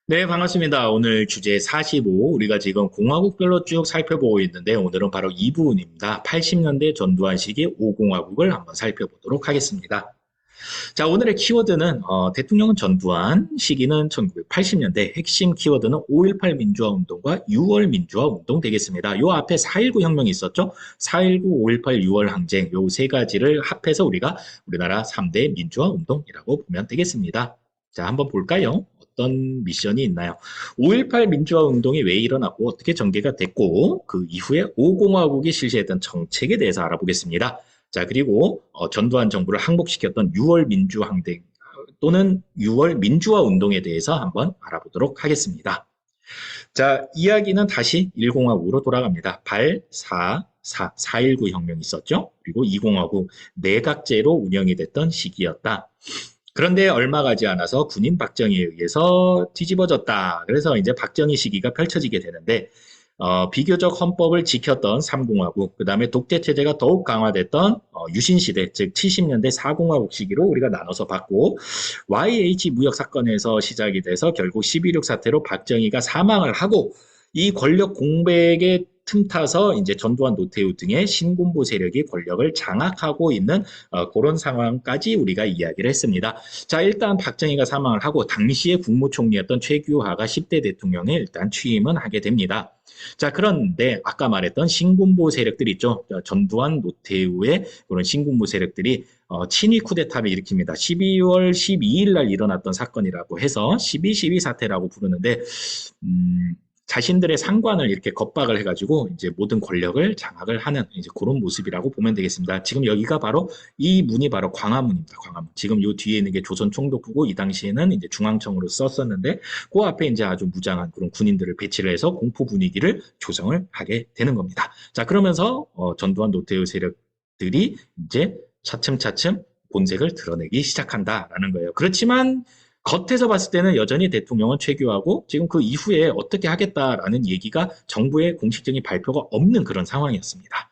네, 반갑습니다. 오늘 주제 45, 우리가 지금 공화국별로 쭉 살펴보고 있는데, 오늘은 바로 이 부분입니다. 80년대 전두환 시기 5공화국을 한번 살펴보도록 하겠습니다. 자, 오늘의 키워드는, 대통령은 전두환, 시기는 1980년대, 핵심 키워드는 5.18 민주화 운동과 6월 민주화 운동 되겠습니다. 요 앞에 4.19 혁명이 있었죠? 4.19, 5.18, 6월 항쟁, 요 세 가지를 합해서 우리가 우리나라 3대 민주화 운동이라고 보면 되겠습니다. 자, 한번 볼까요? 어떤 미션이 있나요? 5.18 민주화 운동이 왜 일어났고 어떻게 전개가 됐고 그 이후에 5공화국이 실시했던 정책에 대해서 알아보겠습니다. 자, 그리고 전두환 정부를 항복시켰던 6월 민주항쟁 또는 6월 민주화 운동에 대해서 한번 알아보도록 하겠습니다. 자, 이야기는 다시 1공화국으로 돌아갑니다. 4.19 혁명이 있었죠. 그리고 2공화국 내각제로 운영이 됐던 시기였다. 그런데 얼마 가지 않아서 군인 박정희에 의해서 뒤집어졌다. 그래서 이제 박정희 시기가 펼쳐지게 되는데 비교적 헌법을 지켰던 3공화국, 그 다음에 독재체제가 더욱 강화됐던 유신시대, 즉 70년대 4공화국 시기로 우리가 나눠서 봤고, YH 무역 사건에서 시작이 돼서 결국 12.6 사태로 박정희가 사망을 하고, 이 권력 공백에 틈타서 이제 전두환 노태우 등의 신군부 세력이 권력을 장악하고 있는 그런 상황까지 우리가 이야기를 했습니다. 자, 일단 박정희가 사망을 하고 당시에 국무총리였던 최규하가 10대 대통령에 일단 취임은 하게 됩니다. 자, 그런데 아까 말했던 신군부 세력들 있죠. 전두환, 노태우의 그런 신군부 세력들이 친위 쿠데타를 일으킵니다. 12월 12일 날 일어났던 사건이라고 해서 12.12 사태라고 부르는데 자신들의 상관을 이렇게 겁박을 해가지고 이제 모든 권력을 장악을 하는 이제 그런 모습이라고 보면 되겠습니다. 지금 여기가 바로 이 문이 바로 광화문입니다. 광화문. 지금 요 뒤에 있는 게 조선총독부고 이 당시에는 이제 중앙청으로 썼었는데 그 앞에 이제 아주 무장한 그런 군인들을 배치를 해서 공포 분위기를 조성을 하게 되는 겁니다. 자, 그러면서 전두환 노태우 세력들이 이제 차츰차츰 본색을 드러내기 시작한다라는 거예요. 그렇지만 겉에서 봤을 때는 여전히 대통령은 최규하고 지금 그 이후에 어떻게 하겠다라는 얘기가 정부의 공식적인 발표가 없는 그런 상황이었습니다.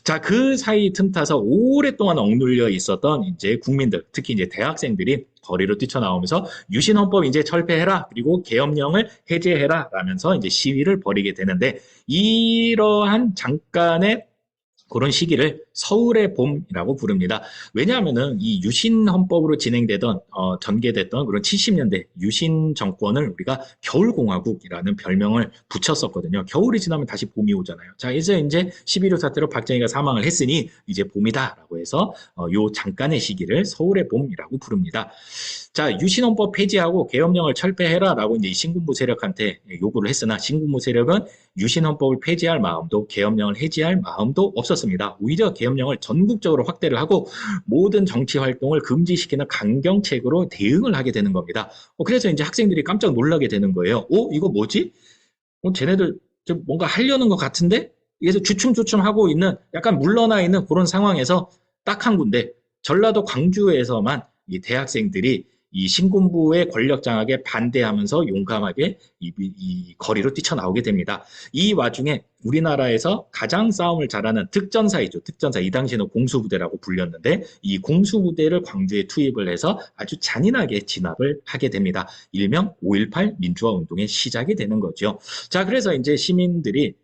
자, 그 사이 틈타서 오랫동안 억눌려 있었던 이제 국민들, 특히 이제 대학생들이 거리로 뛰쳐나오면서 유신헌법 이제 철폐해라, 그리고 계엄령을 해제해라 라면서 이제 시위를 벌이게 되는데 이러한 잠깐의 그런 시기를 서울의 봄이라고 부릅니다. 왜냐하면은 이 유신 헌법으로 진행되던 전개됐던 그런 70년대 유신 정권을 우리가 겨울공화국이라는 별명을 붙였었거든요. 겨울이 지나면 다시 봄이 오잖아요. 자, 이제 11.5 사태로 박정희가 사망을 했으니 이제 봄이다라고 해서 요 잠깐의 시기를 서울의 봄이라고 부릅니다. 자, 유신헌법 폐지하고 계엄령을 철폐해라라고 이제 신군부 세력한테 요구를 했으나 신군부 세력은 유신헌법을 폐지할 마음도 계엄령을 해지할 마음도 없었습니다. 오히려 계엄령을 전국적으로 확대를 하고 모든 정치 활동을 금지시키는 강경책으로 대응을 하게 되는 겁니다. 그래서 이제 학생들이 깜짝 놀라게 되는 거예요. 이거 뭐지? 쟤네들 좀 뭔가 하려는 것 같은데? 그래서 주춤주춤하고 있는 약간 물러나 있는 그런 상황에서 딱 한 군데 전라도 광주에서만 이 대학생들이 이 신군부의 권력 장악에 반대하면서 용감하게 이 거리로 뛰쳐나오게 됩니다. 이 와중에 우리나라에서 가장 싸움을 잘하는 특전사이죠. 특전사. 이 당시에는 공수부대라고 불렸는데 이 공수부대를 광주에 투입을 해서 아주 잔인하게 진압을 하게 됩니다. 일명 5.18 민주화 운동의 시작이 되는 거죠. 자, 그래서 이제 시민들이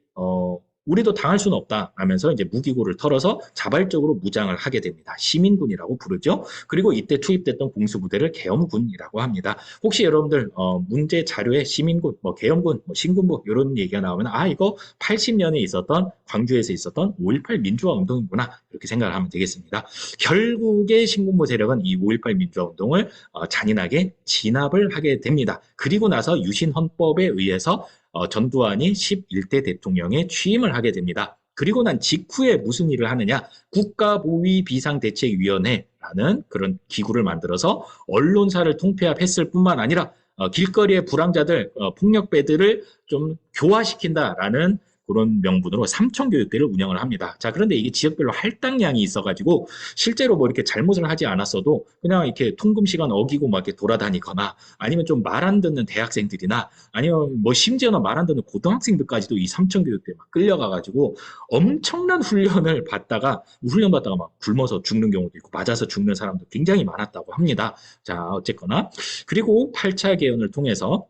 우리도 당할 수는 없다 하면서 이제 무기고를 털어서 자발적으로 무장을 하게 됩니다. 시민군이라고 부르죠. 그리고 이때 투입됐던 공수부대를 계엄군이라고 합니다. 혹시 여러분들 문제 자료에 시민군, 뭐 계엄군, 뭐 신군부 이런 얘기가 나오면 이거 80년에 있었던 광주에서 있었던 5.18 민주화 운동이구나 이렇게 생각을 하면 되겠습니다. 결국에 신군부 세력은 이 5.18 민주화 운동을 잔인하게 진압을 하게 됩니다. 그리고 나서 유신 헌법에 의해서 전두환이 11대 대통령에 취임을 하게 됩니다. 그리고 난 직후에 무슨 일을 하느냐? 국가보위 비상대책위원회라는 그런 기구를 만들어서 언론사를 통폐합했을 뿐만 아니라 길거리의 불황자들, 폭력배들을 좀 교화시킨다라는 그런 명분으로 삼청교육대를 운영을 합니다. 자, 그런데 이게 지역별로 할당량이 있어가지고 실제로 뭐 이렇게 잘못을 하지 않았어도 그냥 이렇게 통금 시간 어기고 막 이렇게 돌아다니거나 아니면 좀 말 안 듣는 대학생들이나 아니면 뭐 심지어는 말 안 듣는 고등학생들까지도 이 삼청교육대에 막 끌려가가지고 엄청난 훈련을 받다가 훈련 받다가 막 굶어서 죽는 경우도 있고 맞아서 죽는 사람도 굉장히 많았다고 합니다. 자, 어쨌거나 그리고 8차 개헌을 통해서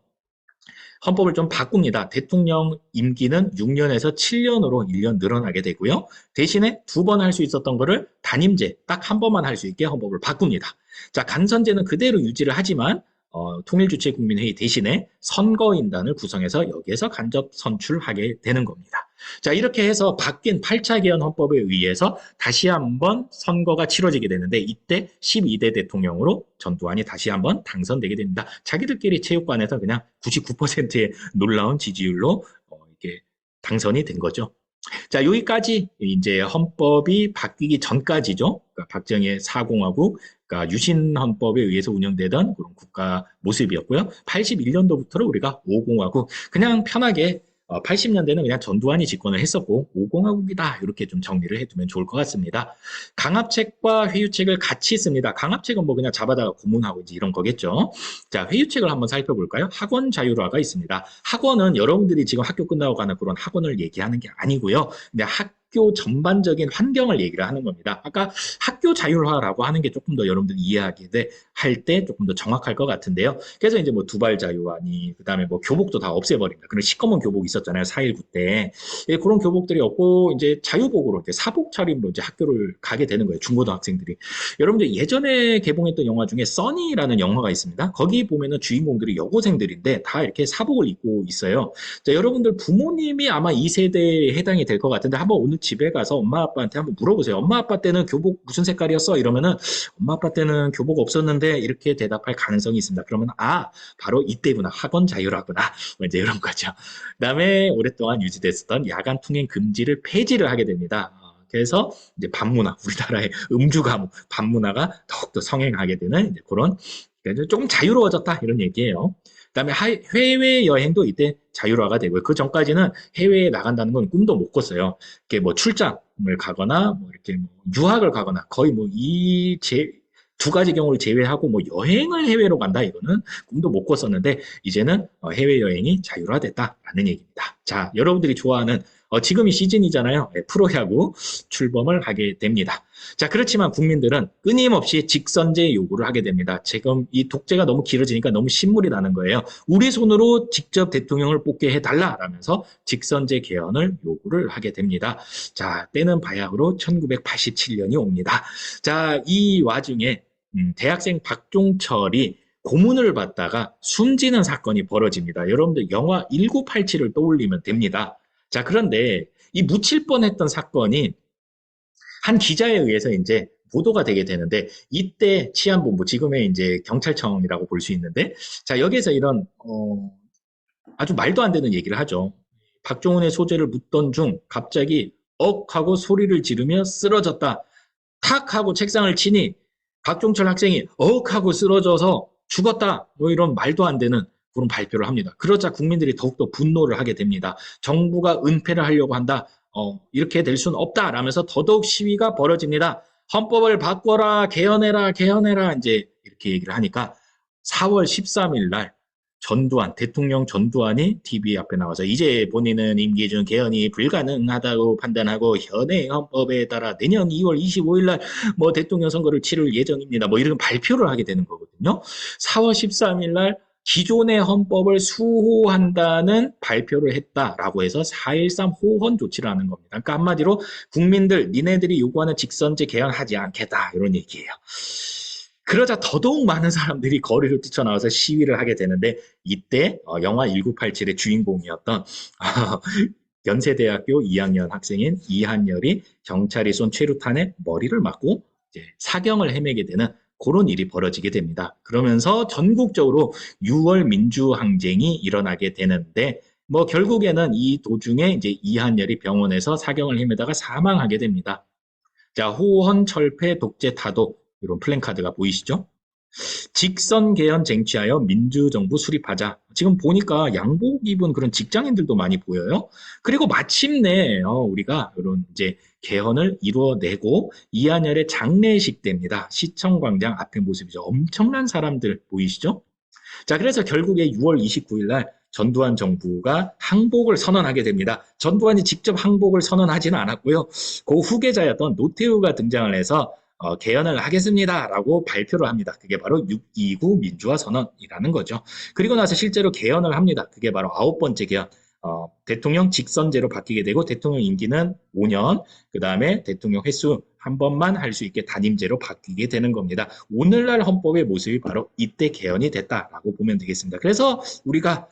헌법을 좀 바꿉니다. 대통령 임기는 6년에서 7년으로 1년 늘어나게 되고요. 대신에 2번 할 수 있었던 거를 단임제 딱 한 번만 할 수 있게 헌법을 바꿉니다. 자, 간선제는 그대로 유지를 하지만 통일주체국민회의 대신에 선거인단을 구성해서 여기에서 간접 선출하게 되는 겁니다. 자, 이렇게 해서 바뀐 8차 개헌 헌법에 의해서 다시 한번 선거가 치러지게 되는데 이때 12대 대통령으로 전두환이 다시 한번 당선되게 됩니다. 자기들끼리 체육관에서 그냥 99%의 놀라운 지지율로 이렇게 당선이 된 거죠. 자, 여기까지 이제 헌법이 바뀌기 전까지죠. 그러니까 박정희의 4공화국, 그러니까 유신 헌법에 의해서 운영되던 그런 국가 모습이었고요. 81년도부터는 우리가 5공화국, 그냥 편하게 80년대는 그냥 전두환이 집권을 했었고 5공화국이다 이렇게 좀 정리를 해두면 좋을 것 같습니다. 강압책과 회유책을 같이 씁니다. 강압책은 뭐 그냥 잡아다가 고문하고 이제 이런 거겠죠. 자, 회유책을 한번 살펴볼까요? 학원 자율화가 있습니다. 학원은 여러분들이 지금 학교 끝나고 가는 그런 학원을 얘기하는 게 아니고요. 근데 학교 전반적인 환경을 얘기를 하는 겁니다. 아까 학교 자율화라고 하는 게 조금 더 여러분들이 이해하게 할 때 조금 더 정확할 것 같은데요. 그래서 이제 뭐 두발 자유화니 그다음에 뭐 교복도 다 없애버립니다. 그런 시꺼먼 교복 있었잖아요. 4.19 때. 예, 그런 교복들이 없고 이제 자유복으로 이제 사복 차림으로 이제 학교를 가게 되는 거예요. 중고등학생들이. 여러분들 예전에 개봉했던 영화 중에 써니라는 영화가 있습니다. 거기 보면은 주인공들이 여고생들인데 다 이렇게 사복을 입고 있어요. 자, 여러분들 부모님이 아마 이 세대에 해당이 될 것 같은데 한번 오늘 집에 가서 엄마 아빠한테 한번 물어보세요. 엄마 아빠 때는 교복 무슨 색깔이었어? 이러면은 엄마 아빠 때는 교복 없었는데 이렇게 대답할 가능성이 있습니다. 그러면 바로 이때구나. 학원 자율화구나. 뭐 이제 이런 거죠. 그다음에 오랫동안 유지됐었던 야간 통행 금지를 폐지를 하게 됩니다. 그래서 이제 반문화, 우리나라의 음주 가무, 반문화가 더욱더 성행하게 되는 이제 그런 조금 자유로워졌다 이런 얘기예요. 그다음에 해외 여행도 이때 자율화가 되고요. 그 전까지는 해외에 나간다는 건 꿈도 못 꿨어요. 이렇게 뭐 출장을 가거나 뭐 이렇게 뭐 유학을 가거나 거의 뭐 이 두 가지 경우를 제외하고 뭐 여행을 해외로 간다 이거는 꿈도 못 꿨었는데 이제는 해외 여행이 자율화됐다라는 얘기입니다. 자, 여러분들이 좋아하는 지금이 시즌이잖아요. 프로야구 출범을 하게 됩니다. 자, 그렇지만 국민들은 끊임없이 직선제 요구를 하게 됩니다. 지금 이 독재가 너무 길어지니까 너무 신물이 나는 거예요. 우리 손으로 직접 대통령을 뽑게 해달라라면서 직선제 개헌을 요구를 하게 됩니다. 자, 때는 바야흐로 1987년이 옵니다. 자, 이 와중에 대학생 박종철이 고문을 받다가 숨지는 사건이 벌어집니다. 여러분들 영화 1987을 떠올리면 됩니다. 자, 그런데 이 묻힐 뻔했던 사건이 한 기자에 의해서 이제 보도가 되게 되는데 이때 치안본부 지금의 이제 경찰청이라고 볼 수 있는데 자, 여기에서 이런 아주 말도 안 되는 얘기를 하죠. 박종훈의 소재를 묻던 중 갑자기 억 하고 소리를 지르며 쓰러졌다. 탁 하고 책상을 치니 박종철 학생이 억 하고 쓰러져서 죽었다. 뭐 이런 말도 안 되는 그런 발표를 합니다. 그러자 국민들이 더욱더 분노를 하게 됩니다. 정부가 은폐를 하려고 한다. 이렇게 될 수는 없다라면서 더더욱 시위가 벌어집니다. 헌법을 바꿔라, 개헌해라, 개헌해라 이제 이렇게 얘기를 하니까 4월 13일 날 대통령 전두환이 TV 앞에 나와서 이제 본인은 임기 중 개헌이 불가능하다고 판단하고 현행 헌법에 따라 내년 2월 25일 날 뭐 대통령 선거를 치를 예정입니다. 뭐 이런 발표를 하게 되는 거거든요. 4월 13일 날 기존의 헌법을 수호한다는 발표를 했다라고 해서 4.13 호헌 조치를 하는 겁니다. 그러니까 한마디로 국민들 니네들이 요구하는 직선제 개헌하지 않겠다 이런 얘기예요. 그러자 더더욱 많은 사람들이 거리로 뛰쳐나와서 시위를 하게 되는데 이때 영화 1987의 주인공이었던 연세대학교 2학년 학생인 이한열이 경찰이 쏜 최루탄에 머리를 맞고 이제 사경을 헤매게 되는 그런 일이 벌어지게 됩니다. 그러면서 전국적으로 6월 민주항쟁이 일어나게 되는데 뭐 결국에는 이 도중에 이제 이한열이 병원에서 사경을 헤매다가 사망하게 됩니다. 자, 호헌 철폐 독재 타도 이런 플랜카드가 보이시죠? 직선 개헌 쟁취하여 민주정부 수립하자. 지금 보니까 양복 입은 그런 직장인들도 많이 보여요. 그리고 마침내 우리가 이런 이제 개헌을 이루어내고 이한열의 장례식 때입니다. 시청광장 앞의 모습이죠. 엄청난 사람들 보이시죠? 자, 그래서 결국에 6월 29일 날 전두환 정부가 항복을 선언하게 됩니다. 전두환이 직접 항복을 선언하지는 않았고요. 그 후계자였던 노태우가 등장을 해서 개헌을 하겠습니다라고 발표를 합니다. 그게 바로 6.29 민주화 선언이라는 거죠. 그리고 나서 실제로 개헌을 합니다. 그게 바로 9번째 개헌. 대통령 직선제로 바뀌게 되고 대통령 임기는 5년, 그 다음에 대통령 횟수 한 번만 할 수 있게 단임제로 바뀌게 되는 겁니다. 오늘날 헌법의 모습이 바로 이때 개헌이 됐다라고 보면 되겠습니다. 그래서 우리가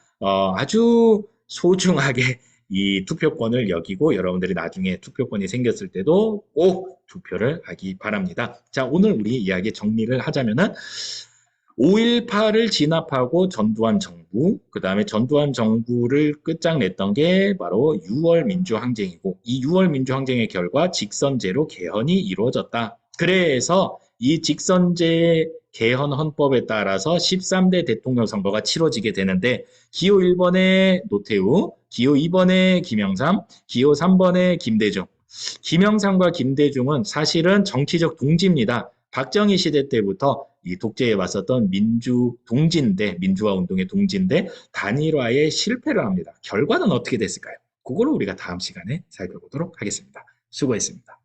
아주 소중하게 이 투표권을 여기고 여러분들이 나중에 투표권이 생겼을 때도 꼭 투표를 하기 바랍니다. 자, 오늘 우리 이야기 정리를 하자면은 5.18을 진압하고 전두환 정부, 그 다음에 전두환 정부를 끝장냈던 게 바로 6월 민주항쟁이고, 이 6월 민주항쟁의 결과 직선제로 개헌이 이루어졌다. 그래서 이 직선제 개헌 헌법에 따라서 13대 대통령 선거가 치러지게 되는데, 기호 1번에 노태우, 기호 2번에 김영삼, 기호 3번에 김대중. 김영삼과 김대중은 사실은 정치적 동지입니다. 박정희 시대 때부터 이 독재에 맞섰던 민주화 운동의 동지인데 단일화에 실패를 합니다. 결과는 어떻게 됐을까요? 그거를 우리가 다음 시간에 살펴보도록 하겠습니다. 수고했습니다.